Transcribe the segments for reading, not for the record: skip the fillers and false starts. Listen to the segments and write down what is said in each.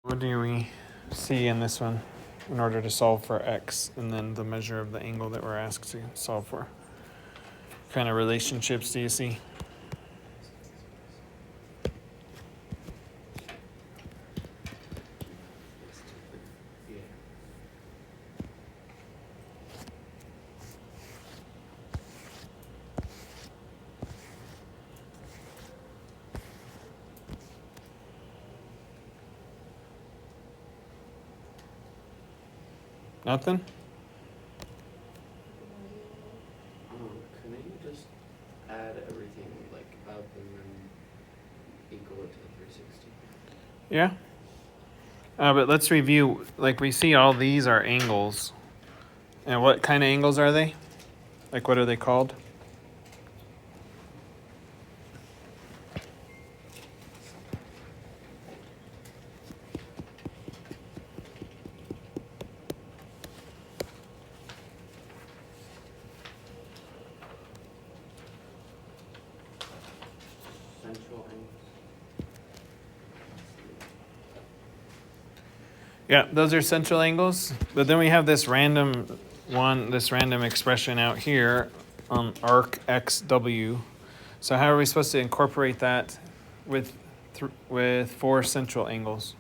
What do we see in this one in order to solve for x and then the measure of the angle that we're asked to solve for? What kind of relationships do you see? Nothing? Couldn't you just add everything like up and then equal it to 360? Yeah. But let's review. Like we see all these are angles. And what kind of angles are they? Like what are they called? Central angles. Yeah, those are central angles. But then we have this random expression out here on arc xw. So how are we supposed to incorporate that with four central angles?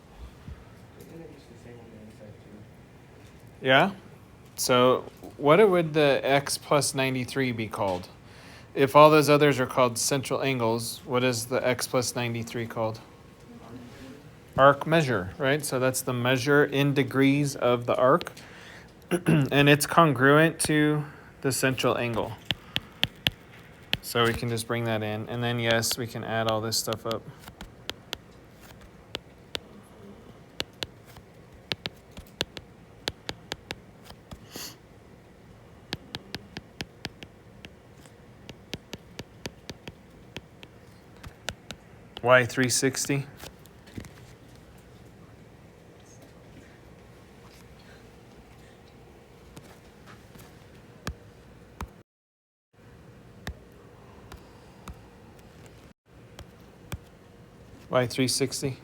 Yeah? So what would the x plus 93 be called? If all those others are called central angles, what is the x plus 93 called? Arc measure, right? So that's the measure in degrees of the arc. And it's congruent to the central angle. So we can just bring that in. And then, yes, we can add all this stuff up. Y 360. Y 360.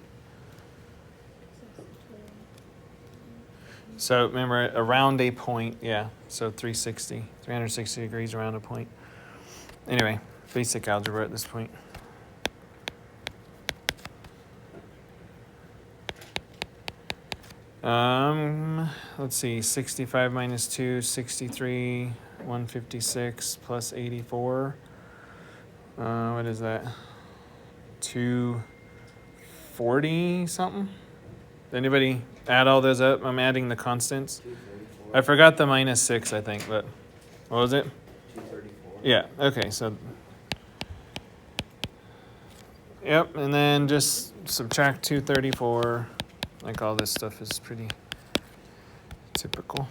So remember, around a point, yeah. So 360 degrees around a point. Anyway, basic algebra at this point. Let's see, 65 minus 2, 63, 156 plus 84. What is that? 240 something? Did anybody add all those up? I'm adding the constants. 234. I forgot the minus 6, I think, but what was it? 234. Yeah, okay, so. Yep, and then just subtract 234. Like all this stuff is pretty typical.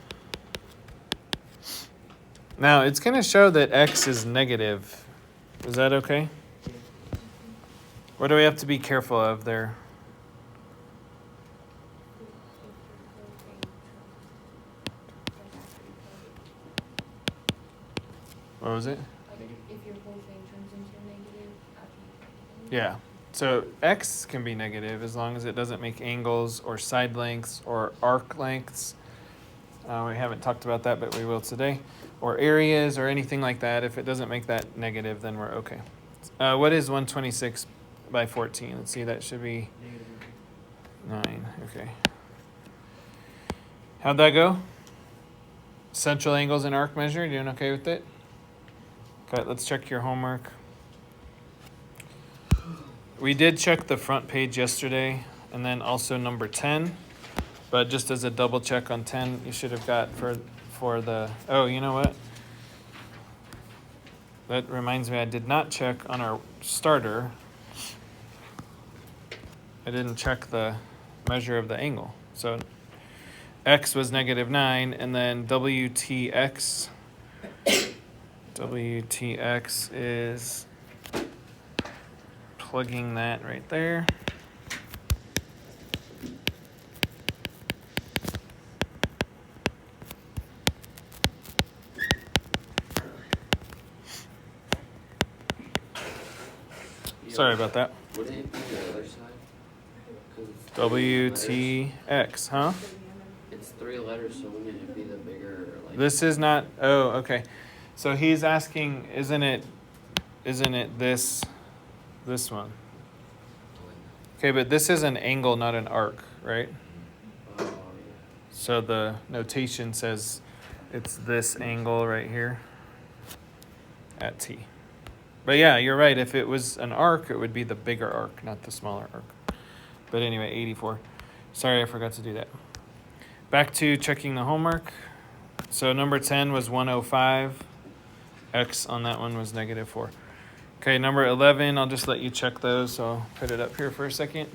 Now, it's going to show that x is negative. Is that okay? What do we have to be careful of there? What was it? If your whole thing turns into a negative after you calculate. Yeah. So x can be negative as long as it doesn't make angles or side lengths or arc lengths. We haven't talked about that, but we will today. Or areas or anything like that. If it doesn't make that negative, then we're okay. What is 126 by 14? Let's see, that should be 9. Okay. How'd that go? Central angles and arc measure, doing okay with it? Okay, let's check your homework. We did check the front page yesterday, and then also number 10. But just as a double check on 10, you should have got for the, oh, you know what? That reminds me, I did not check on our starter. I didn't check the measure of the angle. So x was -9, and then WTX is plugging that right there. Sorry about that. Would it be the other side? Because it's WTX, huh? It's 3 letters, so wouldn't it be the bigger, like... This is not, oh, okay. So he's asking, isn't it this one? Okay, but this is an angle, not an arc, right? Oh, yeah. So the notation says it's this angle right here at T. But yeah, you're right. If it was an arc, it would be the bigger arc, not the smaller arc. But anyway, 84. Sorry, I forgot to do that. Back to checking the homework. So number 10 was 105. X on that one was -4. Okay, number 11, I'll just let you check those. So I'll put it up here for a second.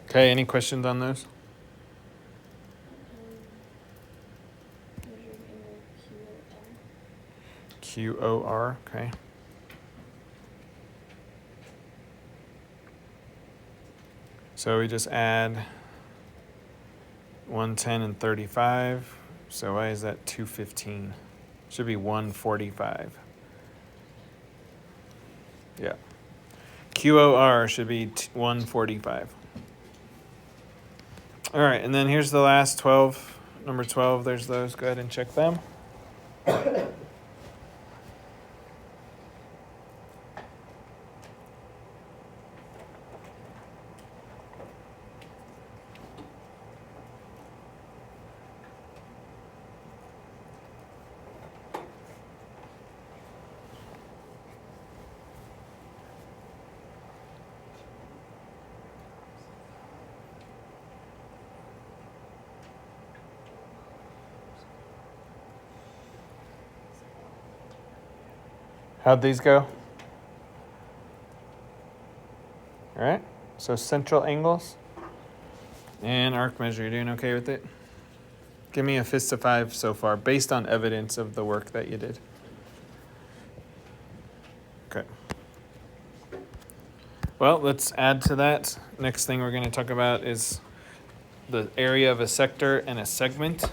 Okay, any questions on those? Measuring angle QOR, okay. So we just add 110 and 35. So why is that 215? Should be 145. Yeah. QOR should be 145. All right, and then here's the last 12. Number 12, there's those. Go ahead and check them. How'd these go? All right, so central angles and arc measure. You doing okay with it? Give me a fist of 5 so far, based on evidence of the work that you did. Okay. Well, let's add to that. Next thing we're going to talk about is the area of a sector and a segment.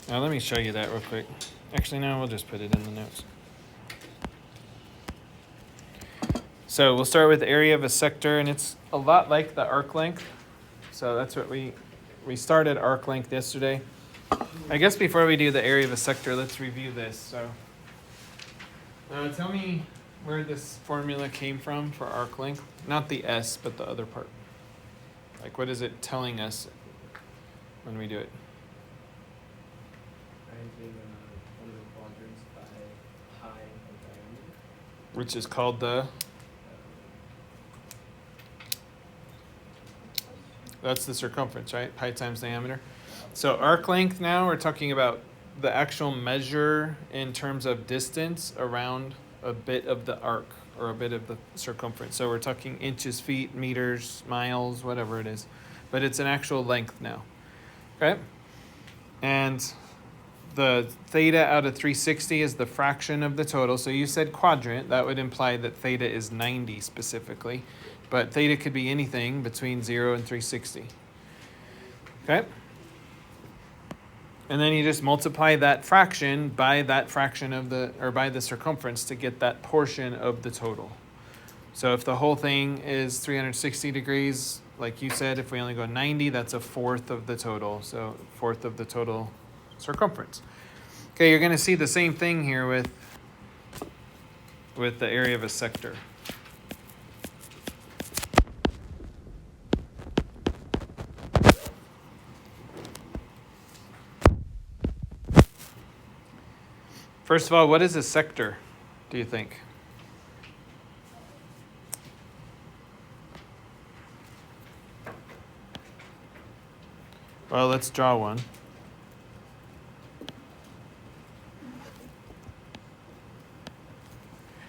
Now let me show you that real quick. Actually, no, we'll just put it in the notes. So we'll start with the area of a sector, and it's a lot like the arc length. So that's what we started arc length yesterday. I guess before we do the area of a sector, let's review this. So tell me where this formula came from for arc length. Not the S, but the other part. Like, what is it telling us when we do it? Ranking one of the quadrants by pi of diameter. Which is called the... That's the circumference, right? Pi times diameter. So arc length now, we're talking about the actual measure in terms of distance around a bit of the arc or a bit of the circumference. So we're talking inches, feet, meters, miles, whatever it is. But it's an actual length now, okay? And the theta out of 360 is the fraction of the total. So you said quadrant. That would imply that theta is 90 specifically. But theta could be anything between 0 and 360. Okay? And then you just multiply that fraction by that fraction of the, or by the circumference to get that portion of the total. So if the whole thing is 360 degrees, like you said, if we only go 90, that's a fourth of the total. So fourth of the total circumference. Okay, you're going to see the same thing here with the area of a sector. First of all, what is a sector, do you think? Well, let's draw one.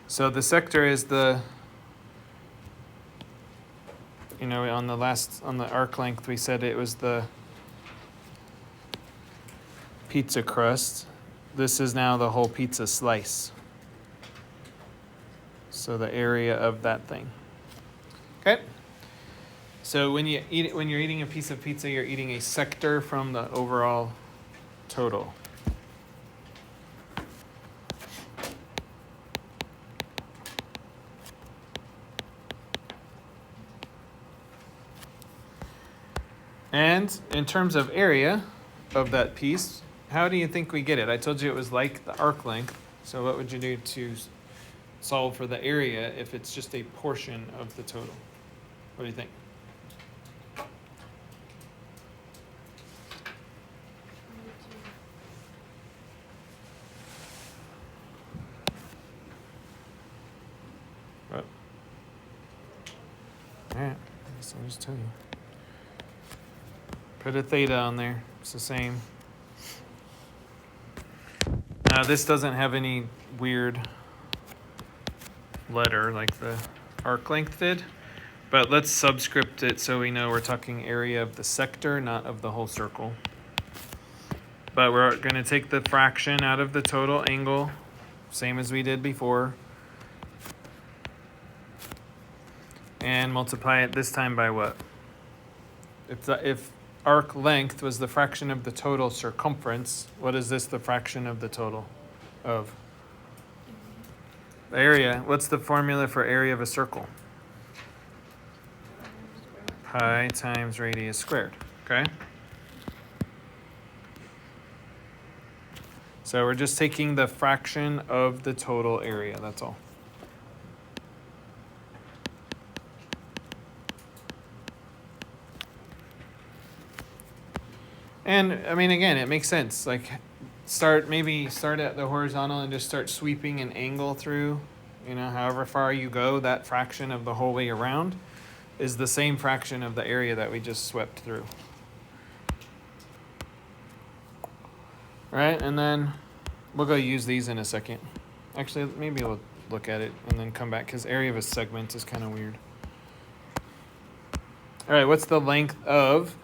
So the sector is the, on the arc length, we said it was the pizza crust. This is now the whole pizza slice. So the area of that thing. Okay? So when you're eating a piece of pizza, you're eating a sector from the overall total. And in terms of area of that piece, how do you think we get it? I told you it was like the arc length. So what would you do to solve for the area if it's just a portion of the total? What do you think? What? All right, so I'll just tell you. Put a theta on there. It's the same. Now this doesn't have any weird letter like the arc length did, but let's subscript it so we know we're talking area of the sector, not of the whole circle. But we're going to take the fraction out of the total angle, same as we did before, and multiply it this time by what? If arc length was the fraction of the total circumference, what is this the fraction of the total of? Area. What's the formula for area of a circle? Pi times radius squared. Okay? So we're just taking the fraction of the total area, that's all. And I mean, again, it makes sense. Like, start at the horizontal and just start sweeping an angle through. However far you go, that fraction of the whole way around is the same fraction of the area that we just swept through. All right, and then we'll go use these in a second. Actually, maybe we'll look at it and then come back because area of a segment is kind of weird. All right, what's the length of?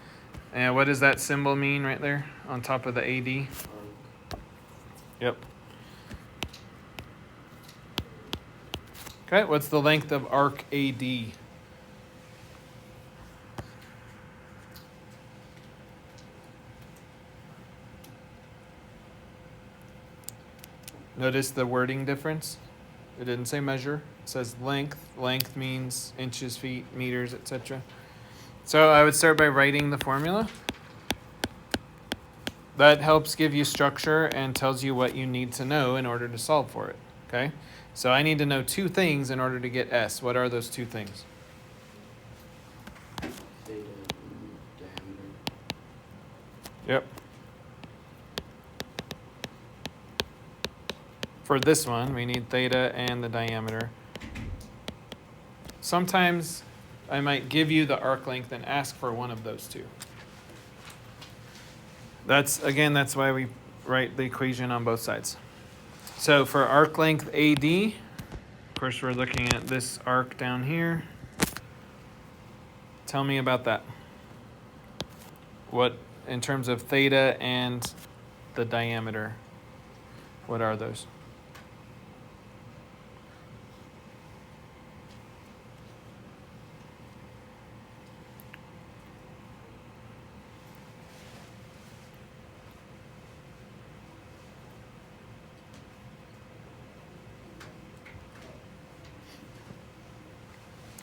And what does that symbol mean right there on top of the AD? Yep. Okay, what's the length of arc AD? Notice the wording difference? It didn't say measure. It says length. Length means inches, feet, meters, etc. So I would start by writing the formula. That helps give you structure and tells you what you need to know in order to solve for it. Okay? So I need to know two things in order to get S. What are those two things? Theta and diameter. Yep. For this one, we need theta and the diameter. Sometimes I might give you the arc length and ask for one of those two. That's why we write the equation on both sides. So for arc length AD, of course we're looking at this arc down here. Tell me about that. What, in terms of theta and the diameter, what are those?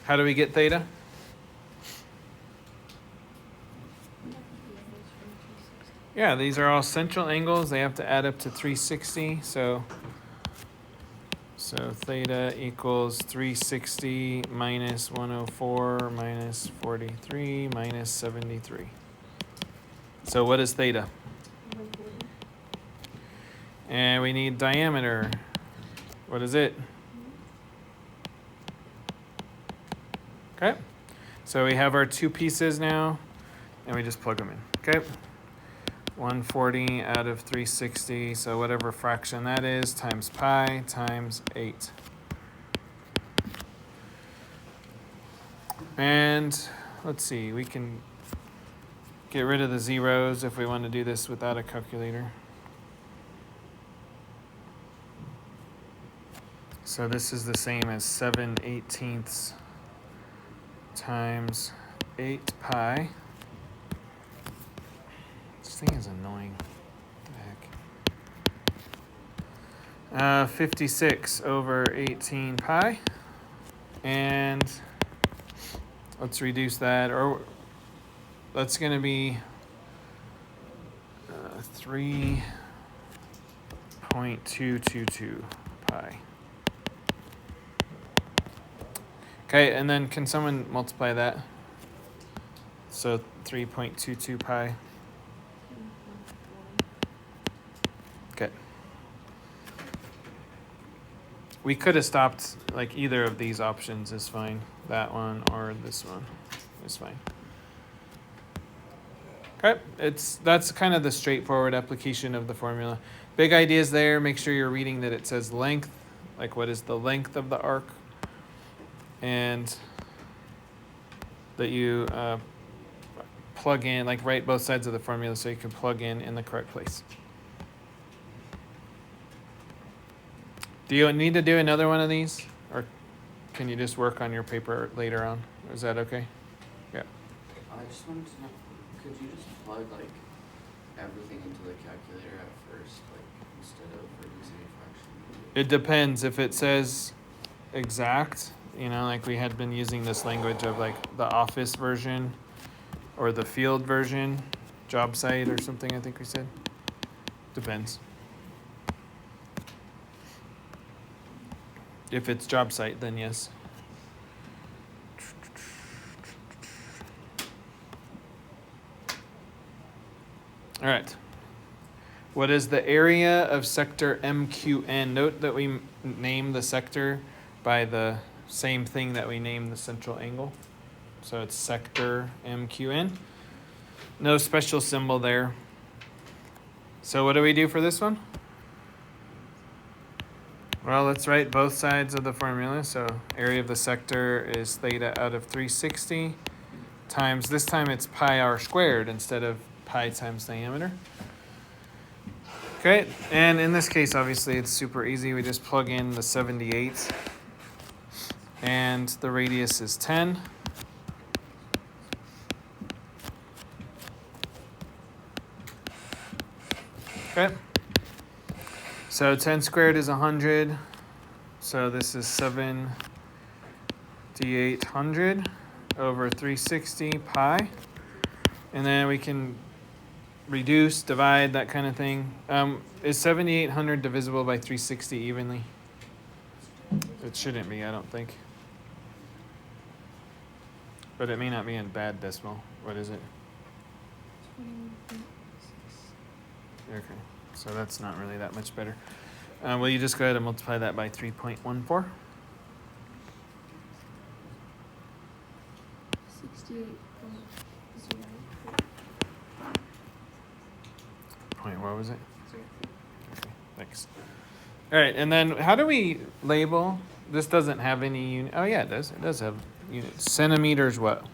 How do we get theta? Yeah, these are all central angles. They have to add up to 360. So theta equals 360 minus 104 minus 43 minus 73. So what is theta? And we need diameter. What is it? Okay. So we have our two pieces now, and we just plug them in. Okay. 140 out of 360, so whatever fraction that is, times pi times 8. And let's see, we can get rid of the zeros if we want to do this without a calculator. So this is the same as 7/18 times 8 pi. This thing is annoying. What the heck? 56 over 18 pi. And let's reduce that, or that's going to be 3.222 pi. Okay, and then can someone multiply that? So 3.22 pi. Okay. We could have stopped, like either of these options is fine. That one or this one is fine. Okay, that's kind of the straightforward application of the formula. Big ideas there. Make sure you're reading that it says length, like what is the length of the arc, and that you plug in, like write both sides of the formula so you can plug in the correct place. Do you need to do another one of these, or can you just work on your paper later on? Is that okay? Yeah. I just wanted to know, could you just plug like everything into the calculator at first, like instead of reducing a fraction? It depends. If it says exact, like we had been using this language of like the office version or the field version, job site or something, I think we said. Depends. If it's job site, then yes. All right. What is the area of sector MQN? Note that we name the sector by the same thing that we name the central angle. So it's sector MQN. No special symbol there. So what do we do for this one? Well, let's write both sides of the formula. So area of the sector is theta out of 360 times, this time it's pi r squared instead of pi times diameter. Okay, and in this case, obviously, it's super easy. We just plug in the 78, and the radius is 10. Okay. So 10 squared is 100. So this is 7/800 over 360 pi. And then we can reduce, divide, that kind of thing. Is 7,800 divisible by 360 evenly? It shouldn't be, I don't think. But it may not be in bad decimal. What is it? 21.6. Okay, so that's not really that much better. Will you just go ahead and multiply that by 3.14? 68.0. What was it? Okay, thanks. All right, and then how do we label? This doesn't have any unit. Oh yeah, it does. It does have units. Centimeters what?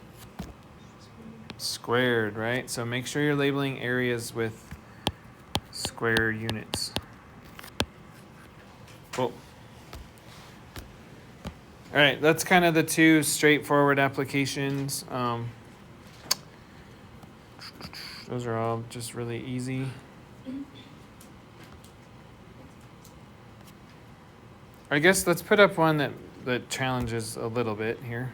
Squared, right? So make sure you're labeling areas with square units. Cool. All right, that's kind of the two straightforward applications. Those are all just really easy. I guess let's put up one that challenges a little bit here.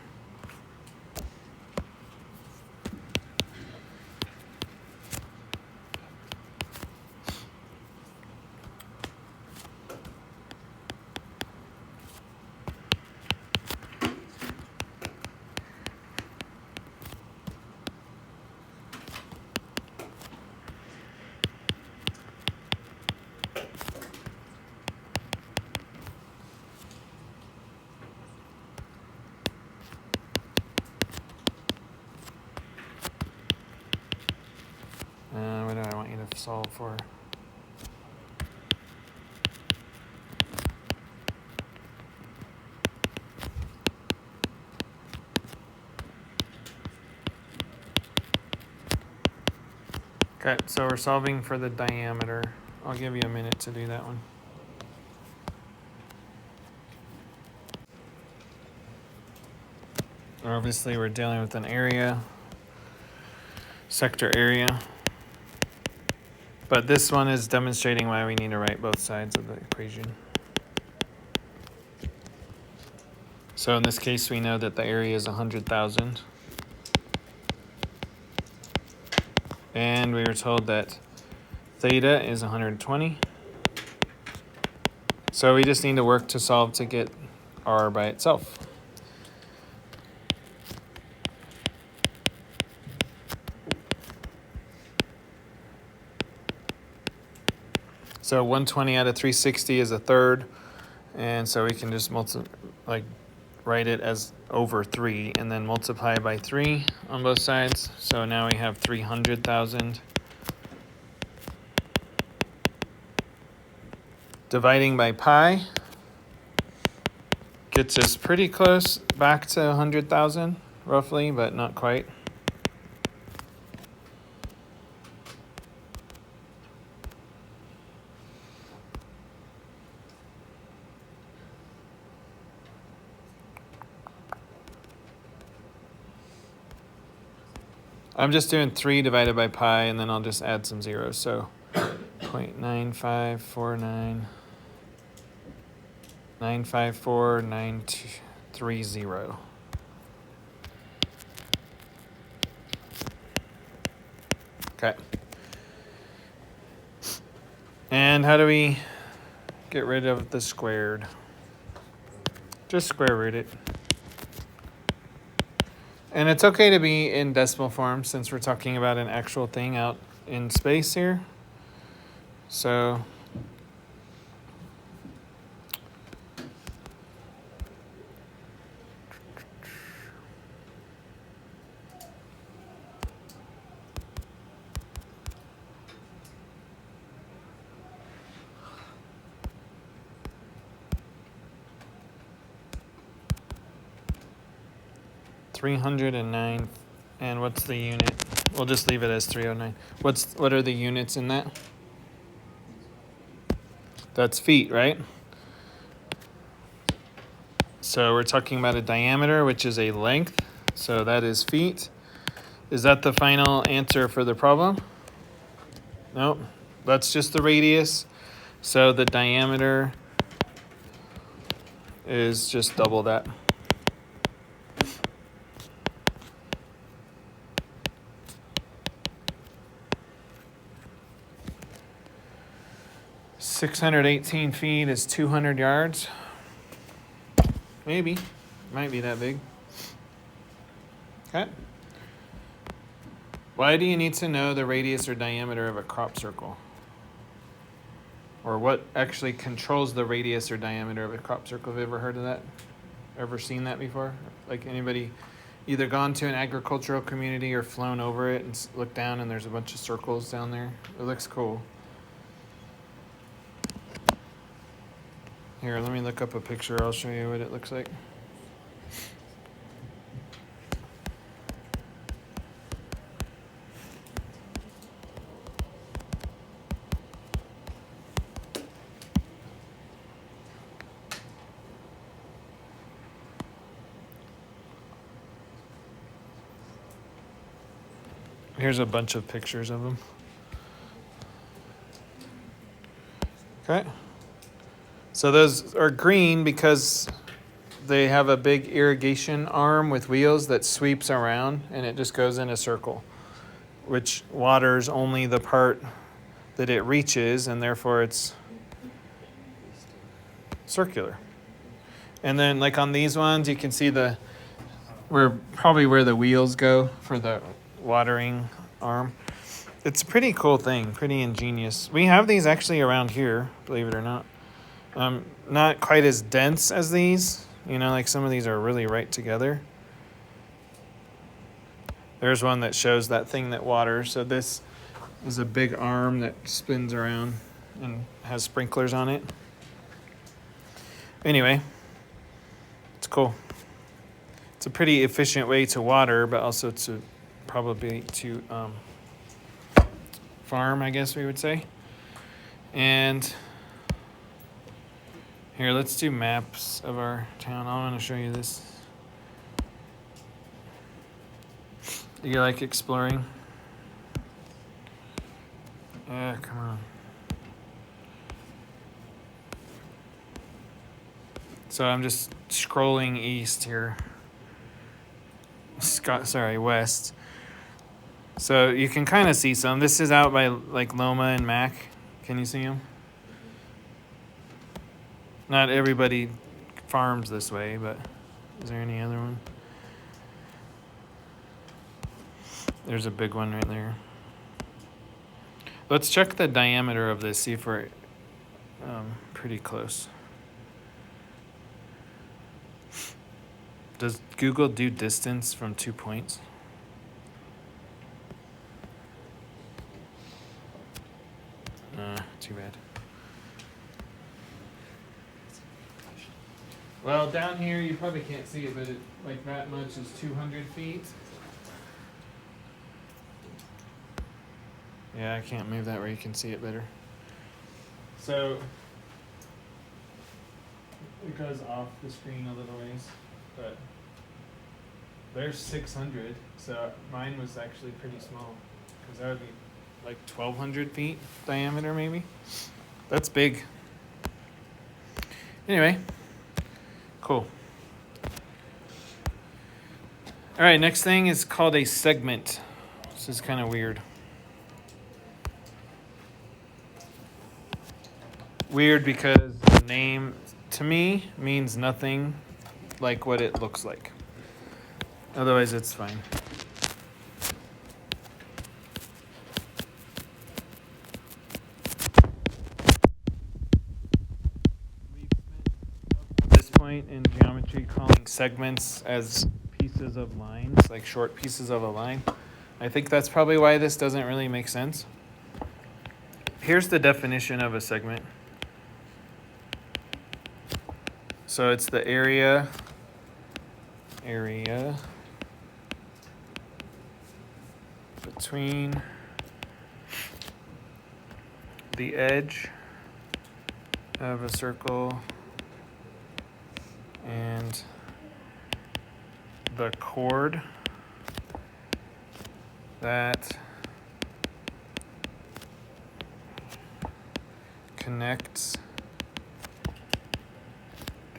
before. Okay, so we're solving for the diameter. I'll give you a minute to do that one. Obviously, we're dealing with an area, sector area. But this one is demonstrating why we need to write both sides of the equation. So in this case, we know that the area is 100,000. And we were told that theta is 120. So we just need to work to solve to get r by itself. So 120 out of 360 is a third. And so we can just write it as over 3 and then multiply by 3 on both sides. So now we have 300,000. Dividing by pi gets us pretty close back to 100,000 roughly, but not quite. I'm just doing 3 divided by pi, and then I'll just add some zeros. So 0.9549 9549230. Okay. And how do we get rid of the squared? Just square root it. And it's okay to be in decimal form since we're talking about an actual thing out in space here. So $309, and what's the unit? We'll just leave it as 309. What are the units in that? That's feet, right? So we're talking about a diameter, which is a length. So that is feet. Is that the final answer for the problem? Nope. That's just the radius. So the diameter is just double that. $618 feet is 200 yards. Maybe. Might be that big. Okay. Why do you need to know the radius or diameter of a crop circle? Or what actually controls the radius or diameter of a crop circle? Have you ever heard of that? Ever seen that before? Like anybody either gone to an agricultural community or flown over it and looked down and there's a bunch of circles down there? It looks cool. Here, let me look up a picture. I'll show you what it looks like. Here's a bunch of pictures of them. Okay. So those are green because they have a big irrigation arm with wheels that sweeps around and it just goes in a circle, which waters only the part that it reaches, and therefore it's circular. And then like on these ones, you can see where the wheels go for the watering arm. It's a pretty cool thing, pretty ingenious. We have these actually around here, believe it or not. Not quite as dense as these. You know, like some of these are really right together. There's one that shows that thing that waters. So this is a big arm that spins around and has sprinklers on it. Anyway, it's cool. It's a pretty efficient way to water, but also to probably to farm, I guess we would say. And here, let's do maps of our town. I want to show you this. You like exploring? Yeah, come on. So I'm just scrolling east here. West. So you can kind of see some. This is out by like Loma and Mac. Can you see them? Not everybody farms this way, but is there any other one? There's a big one right there. Let's check the diameter of this, see if we're pretty close. Does Google do distance from 2 points? Too bad. Well, down here you probably can't see it, but it, like that much is 200 feet. Yeah, I can't move that where you can see it better. So it goes off the screen a little ways, but there's 600. So mine was actually pretty small, because that would be like 1,200 feet diameter, maybe. That's big. Anyway, cool. All right, next thing is called a segment. This is kind of weird. Weird because the name, to me, means nothing like what it looks like. Otherwise, it's fine. We spent up to this point in geometry calling segments as pieces of lines, like short pieces of a line. I think that's probably why this doesn't really make sense. Here's the definition of a segment. So it's the area between the edge of a circle and the chord that connects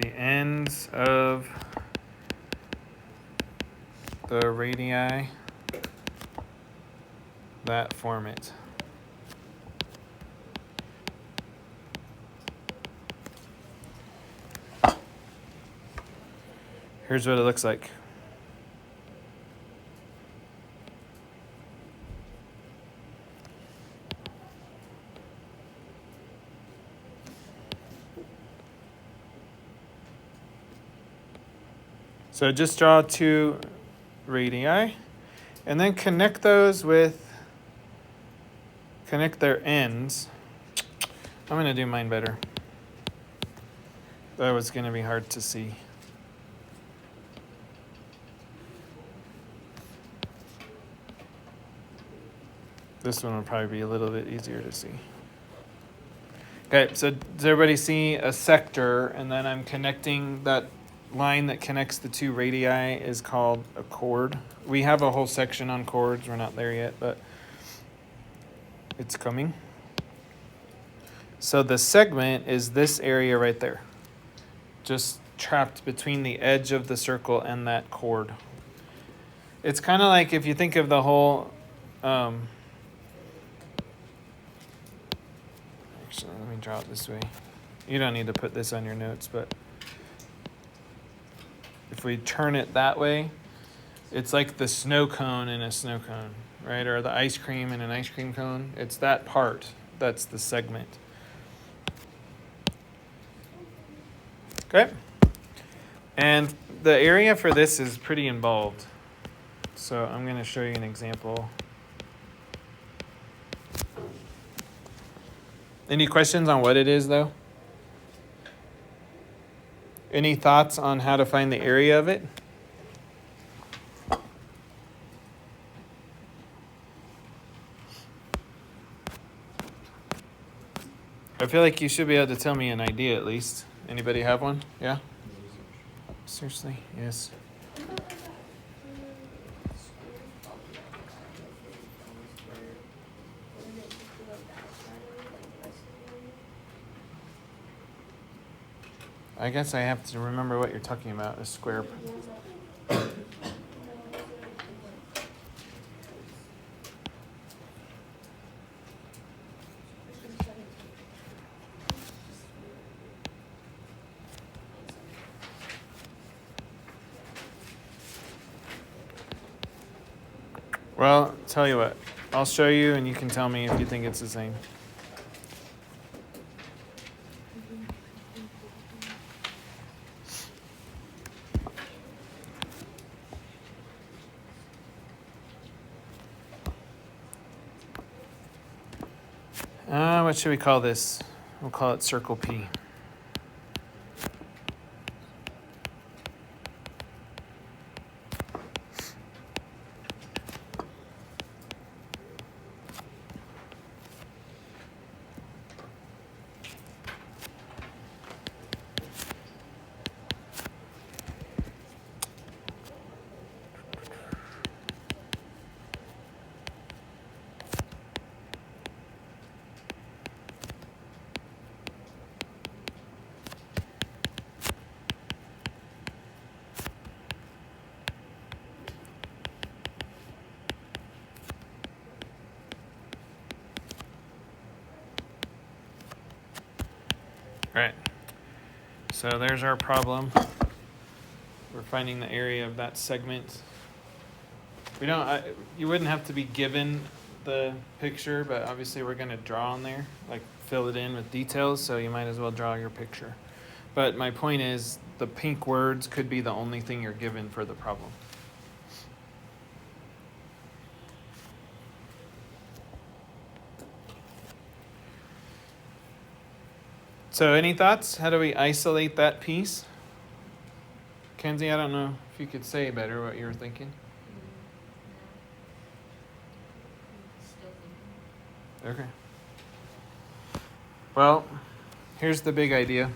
the ends of the radii that form it. Here's what it looks like. So just draw 2 radii and then connect their ends. I'm going to do mine better. That was going to be hard to see. This one will probably be a little bit easier to see. Okay, so does everybody see a sector, and then I'm connecting that line that connects the 2 radii is called a chord. We have a whole section on chords. We're not there yet, but it's coming. So the segment is this area right there, just trapped between the edge of the circle and that chord. It's kind of like if you think of the whole actually, let me draw it this way. You don't need to put this on your notes, but if we turn it that way, it's like the snow cone in a snow cone, right? Or the ice cream in an ice cream cone. It's that part that's the segment. Okay? And the area for this is pretty involved. So I'm going to show you an example. Any questions on what it is, though? Any thoughts on how to find the area of it? I feel like you should be able to tell me an idea at least. Anybody have one? Yeah? Seriously? Yes. What about like that square bubble from square? Wouldn't it just be like that shadow, like the rest of the area? I guess I have to remember what you're talking about. A square. Well, tell you what. I'll show you and you can tell me if you think it's the same. What should we call this? We'll call it circle P. Right. So there's our problem. We're finding the area of that segment. We don't. You wouldn't have to be given the picture, but obviously we're going to draw on there, like fill it in with details. So you might as well draw your picture. But my point is, the pink words could be the only thing you're given for the problem. So any thoughts? How do we isolate that piece? Kenzie, I don't know if you could say better what you were thinking. Still thinking. Okay. Well, here's the big idea.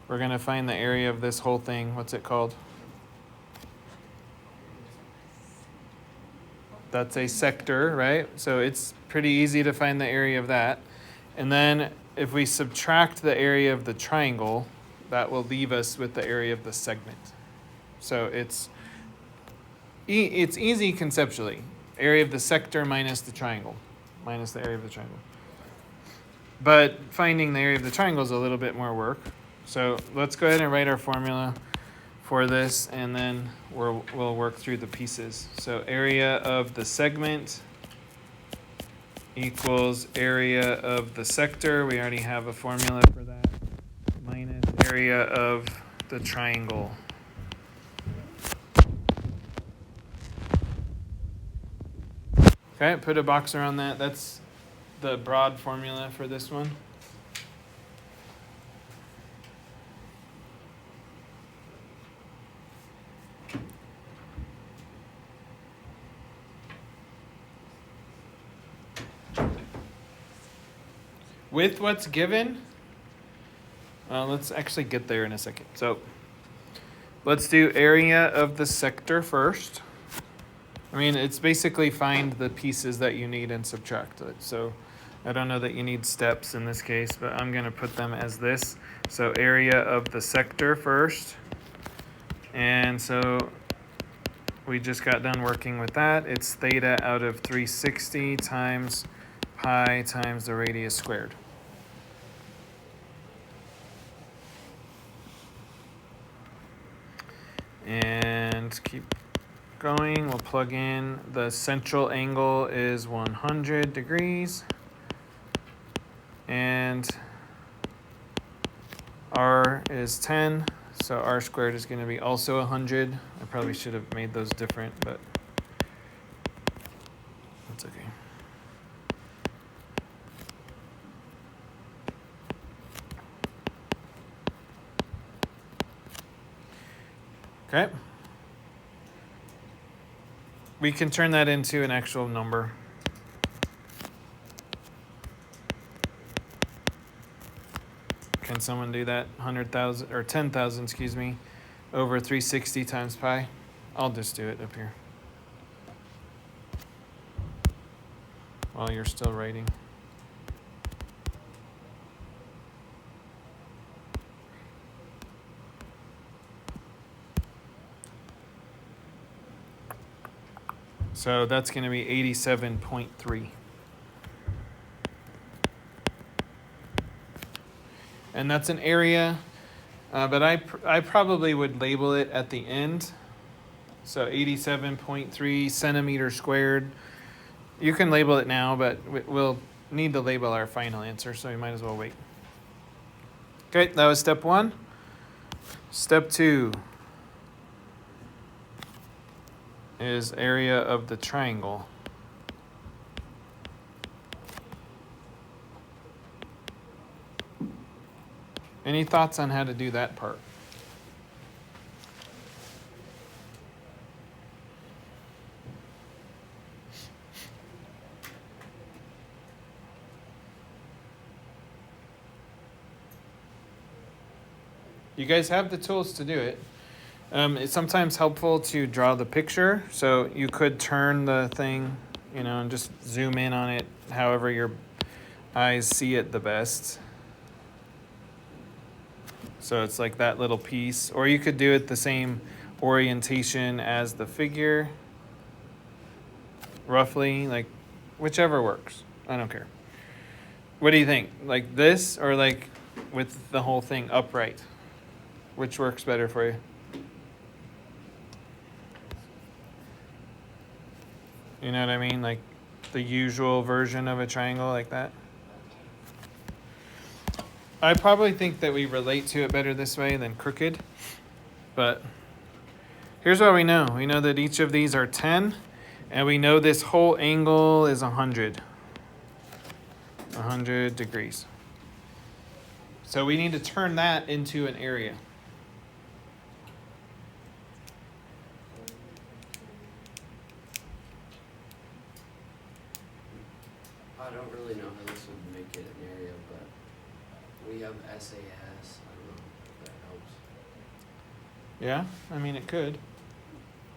We're going to find the area of this whole thing. What's it called? That's a sector, right? So it's pretty easy to find the area of that. And then if we subtract the area of the triangle, that will leave us with the area of the segment. So it's easy conceptually. Area of the sector minus the triangle, minus the area of the triangle. But finding the area of the triangle is a little bit more work. So let's go ahead and write our formula for this, and then we'll work through the pieces. So area of the segment equals area of the sector. We already have a formula for that. Minus area of the triangle. Okay, put a box around that. That's the broad formula for this one. With what's given, let's actually get there in a second. So let's do area of the sector first. I mean, it's basically find the pieces that you need and subtract it. So I don't know that you need steps in this case, but I'm going to put them as this. So area of the sector first. And so we just got done working with that. It's theta out of 360 times pi times the radius squared. And keep going. We'll plug in the central angle is 100 degrees. And r is 10. So r squared is going to be also 100. I probably should have made those different, but that's okay. Okay. We can turn that into an actual number. Can someone do that? 100,000 or 10,000, excuse me, over 360 times pi? I'll just do it up here while you're still writing. So that's going to be 87.3. And that's an area, but I probably would label it at the end. So 87.3 centimeters squared. You can label it now, but we'll need to label our final answer, so you might as well wait. Okay, that was step 1. Step 2 is area of the triangle. Any thoughts on how to do that part? You guys have the tools to do it. It's sometimes helpful to draw the picture, so you could turn the thing, and just zoom in on it however your eyes see it the best. So it's like that little piece, or you could do it the same orientation as the figure, roughly, like whichever works. I don't care. What do you think? Like this, or like with the whole thing upright? Which works better for you? You know what I mean? Like the usual version of a triangle like that? I probably think that we relate to it better this way than crooked. But here's what we know. We know that each of these are 10. And we know this whole angle is 100. 100 degrees. So we need to turn that into an area. I don't really know how this would make it an area, but we have SAS. I don't know if that helps. Yeah, I mean it could.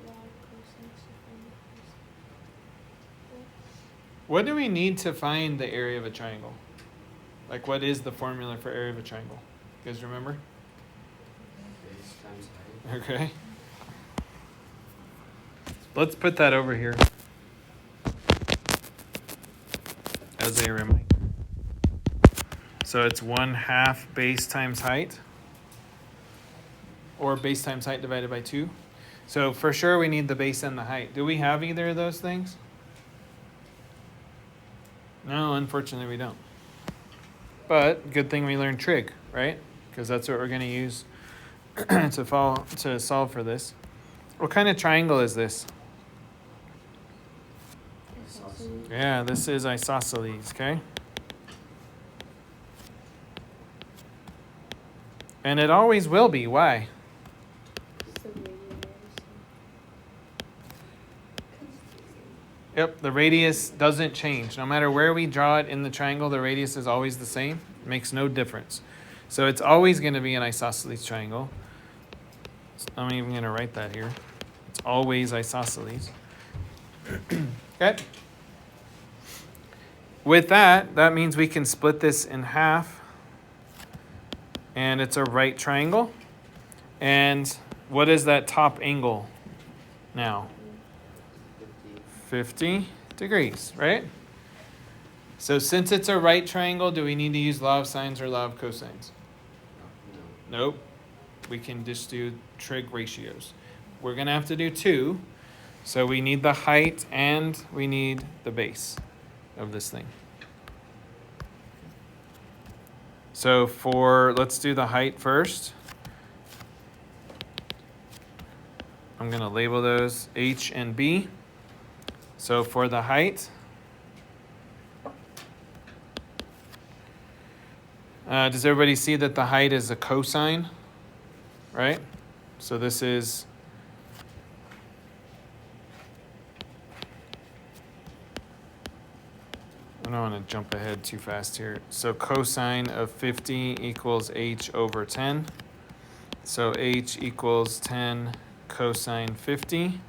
Log cosine of cosine. What do we need to find the area of a triangle? Like what is the formula for area of a triangle? You guys remember? Base times height. Okay. Let's put that over here as a reminder. So it's 1/2 base times height, or base times height divided by 2. So for sure we need the base and the height. Do we have either of those things? No, unfortunately we don't. But good thing we learned trig, right? Because that's what we're going to use to solve for this. What kind of triangle is this? Isosceles. Yeah, this is isosceles, okay? And it always will be. Why? It's the radius. Yep, the radius doesn't change. No matter where we draw it in the triangle, the radius is always the same. It makes no difference. So it's always going to be an isosceles triangle. I'm even going to write that here. It's always isosceles. Okay? With that, that means we can split this in half. And it's a right triangle. And what is that top angle now? 50 degrees, right? So since it's a right triangle, do we need to use law of sines or law of cosines? No. Nope. We can just do trig ratios. We're going to have to do 2. So we need the height and we need the base of this thing. So let's do the height first. I'm going to label those H and B. So for the height, does everybody see that the height is a cosine, right? So this is don't want to jump ahead too fast here. So cosine of 50 equals h over 10. So h equals 10 cosine 50.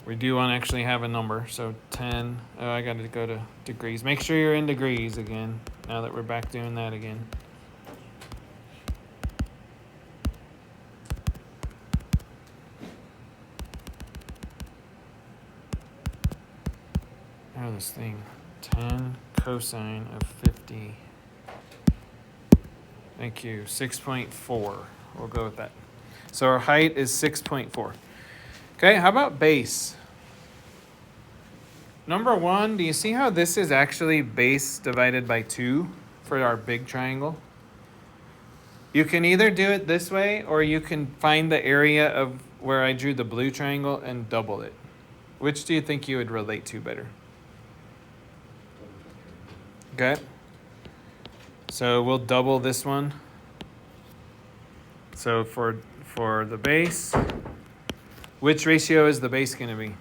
We do want to actually have a number. So 10, oh, I got to go to degrees. Make sure you're in degrees again, now that we're back doing that again. Oh, this thing. 10 cosine of 50. Thank you. 6.4. We'll go with that. So our height is 6.4. Okay, how about base? Number 1, do you see how this is actually base divided by 2 for our big triangle? You can either do it this way, or you can find the area of where I drew the blue triangle and double it. Which do you think you would relate to better? Okay. So we'll double this one. So for the base, which ratio is the base going to be?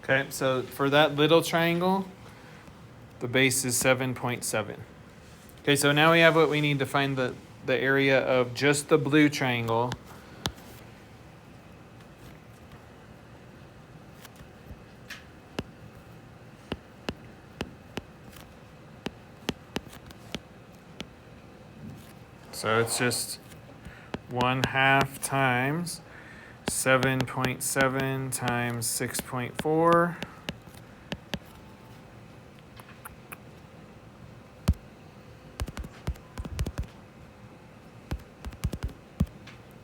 Okay, so for that little triangle, the base is 7.7. Okay, so now we have what we need to find the area of just the blue triangle. So it's just 1/2 times 7.7 times 6.4.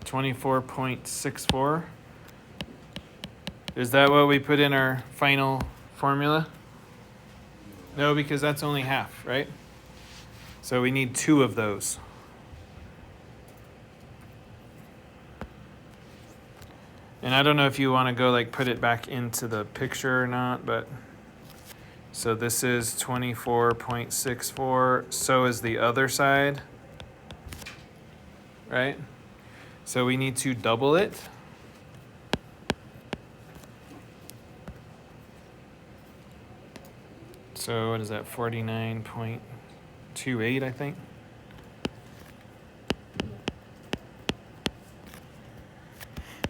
$24.64. Is that what we put in our final formula? No, because that's only half, right? So we need 2 of those. And I don't know if you want to go like put it back into the picture or not, but so this is 24.64. So is the other side, right? So we need to double it. So what is that? 49.28, I think.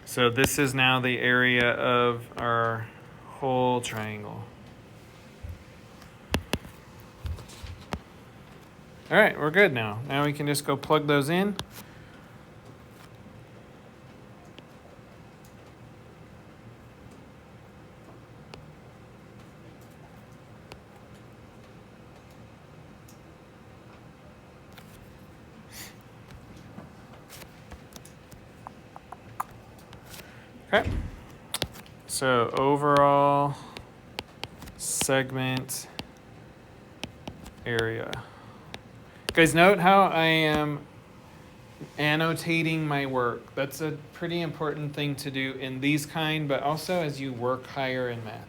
So this is now the area of our whole triangle. All right, we're good now. Now we can just go plug those in. Okay, so overall segment area. Guys, note how I am annotating my work. That's a pretty important thing to do in these kind, but also as you work higher in math.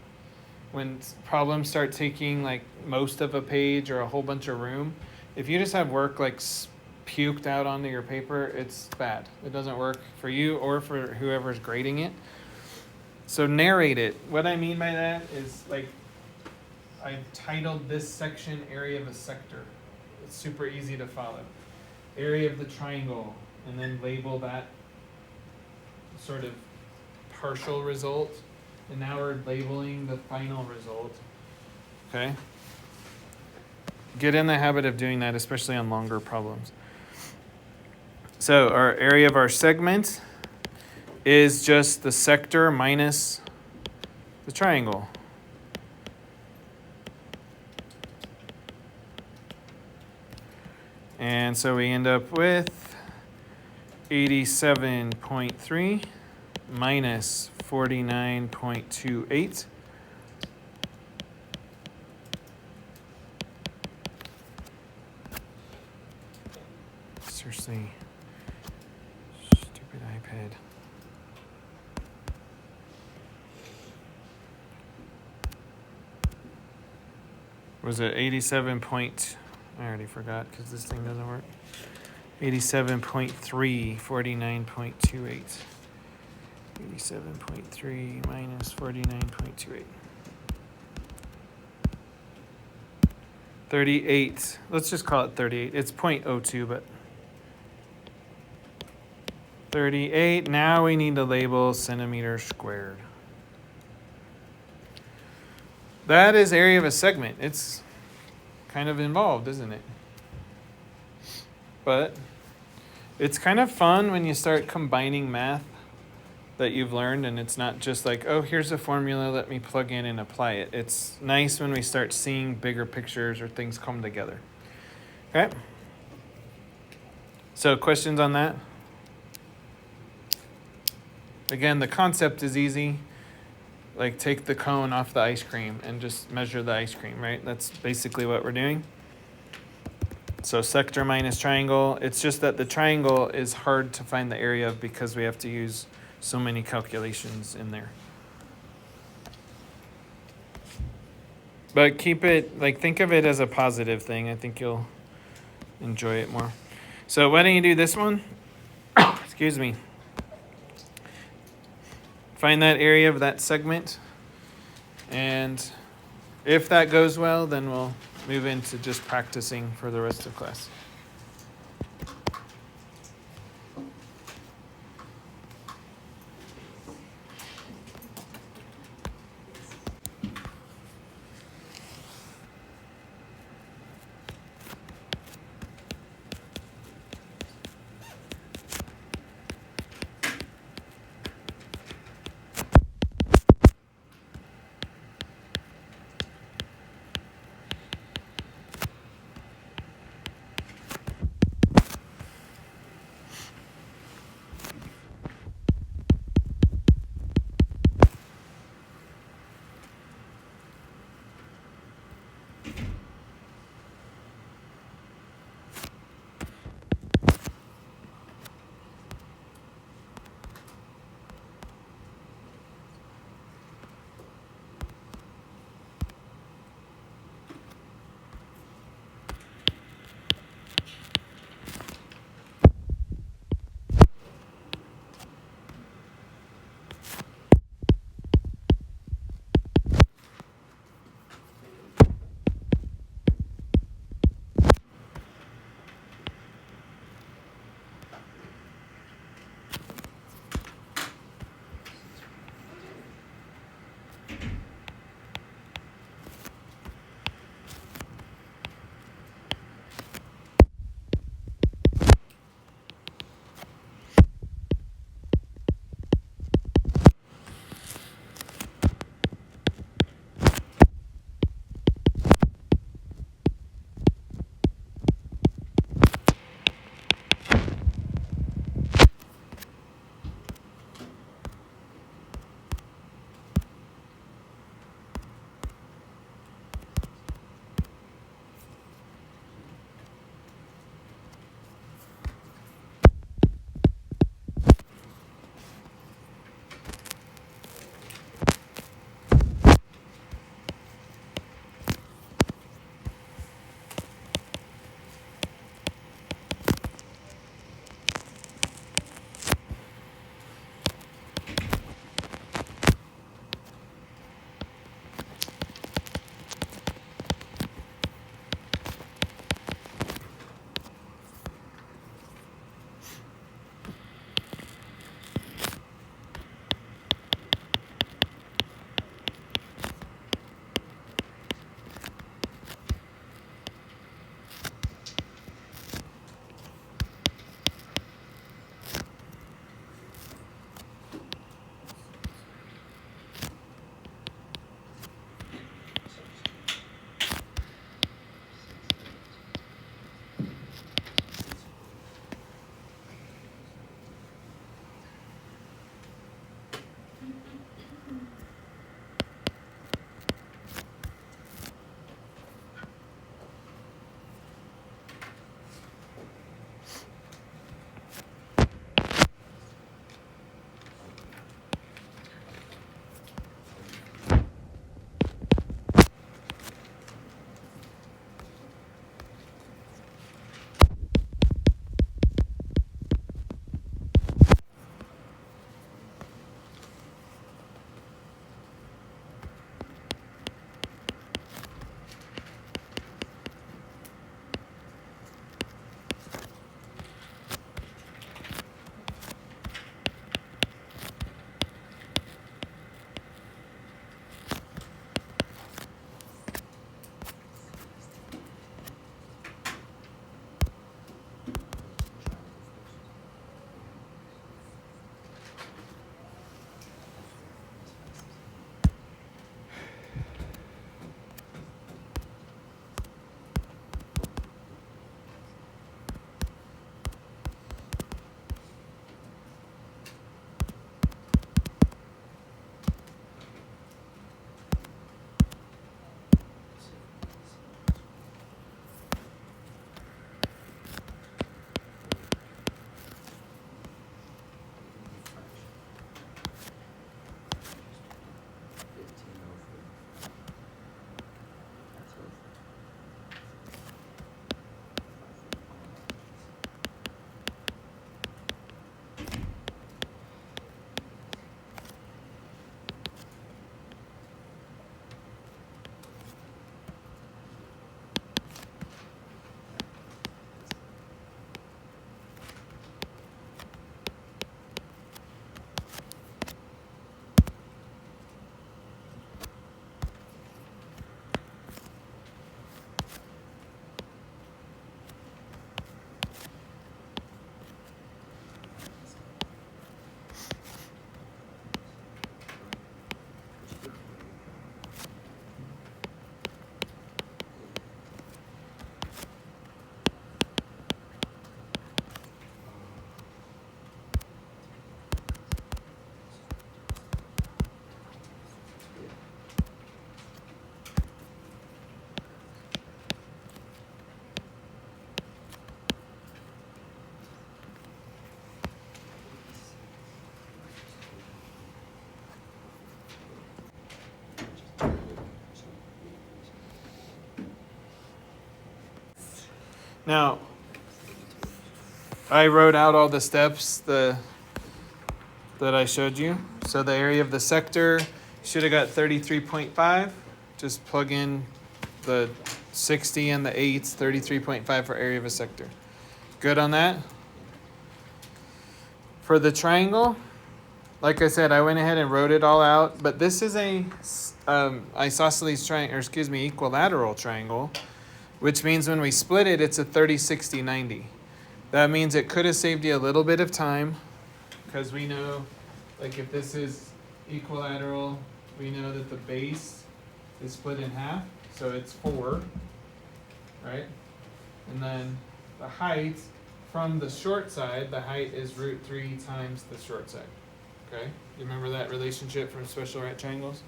When problems start taking like most of a page or a whole bunch of room, if you just have work like puked out onto your paper, it's bad. It doesn't work for you or for whoever's grading it. So narrate it. What I mean by that is like I titled this section area of a sector. It's super easy to follow. Area of the triangle, and then label that sort of partial result. And now we're labeling the final result. Okay? Get in the habit of doing that, especially on longer problems. So our area of our segment is just the sector minus the triangle. And so we end up with 87.3 minus 49.28. Seriously. Stupid iPad. Was it 87 point? I already forgot because this thing doesn't work. 87.3, 49.28. 87.3 minus 49.28. 38. Let's just call it 38. It's 0.02, but 38. Now we need to label centimeter squared. That is area of a segment. It's kind of involved, isn't it? But it's kind of fun when you start combining math that you've learned, and it's not just like, oh, here's a formula, let me plug in and apply it. It's nice when we start seeing bigger pictures or things come together. Okay? So questions on that? Again, the concept is easy. Like take the cone off the ice cream and just measure the ice cream, right? That's basically what we're doing. So sector minus triangle. It's just that the triangle is hard to find the area of because we have to use so many calculations in there. But keep it, like think of it as a positive thing. I think you'll enjoy it more. So why don't you do this one? Excuse me. Find that area of that segment. And if that goes well, then we'll move into just practicing for the rest of class. Now, I wrote out all the steps that I showed you. So the area of the sector should have got 33.5. Just plug in the 60 and the 8s, 33.5 for area of a sector. Good on that? For the triangle, like I said, I went ahead and wrote it all out, but this is a isosceles triangle, or excuse me, equilateral triangle, which means when we split it, it's a 30, 60, 90. That means it could have saved you a little bit of time, because we know, like if this is equilateral, we know that the base is split in half, so it's 4, right? And then the height from the short side, the height is root 3 times the short side. Okay? You remember that relationship from special right triangles?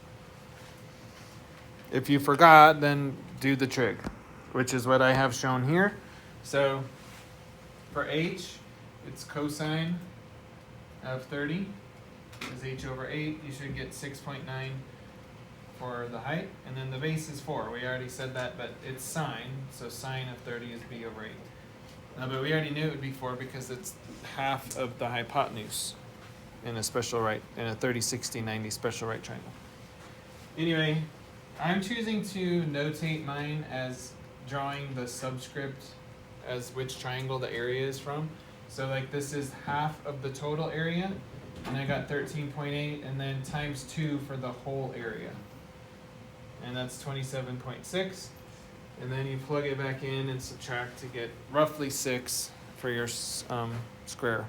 If you forgot, then do the trig, which is what I have shown here. So for h, it's cosine of 30 is h over 8. You should get 6.9 for the height. And then the base is 4. We already said that, but it's sine. So sine of 30 is b over 8. But we already knew it would be 4 because it's half of the hypotenuse in a special right, in a 30, 60, 90 special right triangle. Anyway, I'm choosing to notate mine as drawing the subscript as which triangle the area is from. So like this is half of the total area, and I got 13.8, and then times 2 for the whole area. And that's 27.6. And then you plug it back in and subtract to get roughly 6 for your square.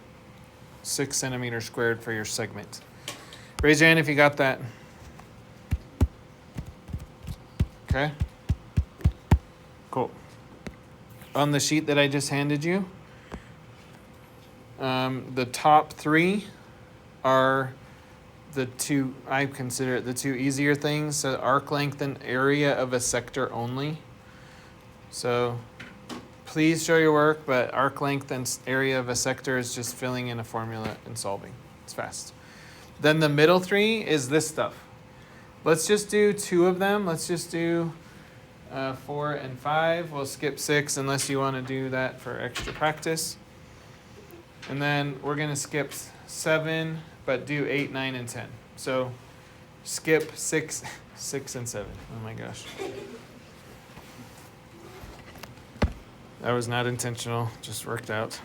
6 centimeters squared for your segment. Raise your hand if you got that. Okay. Cool. On the sheet that I just handed you, the top 3 are the two, I consider it the 2 easier things. So arc length and area of a sector only. So please show your work, but arc length and area of a sector is just filling in a formula and solving. It's fast. Then the middle 3 is this stuff. Let's just do 2 of them. Let's just do 4 and 5. We'll skip 6 unless you want to do that for extra practice. And then we're going to skip 7, but do 8, 9, and 10. So skip 6, 6, and 7. Oh my gosh. That was not intentional, just worked out.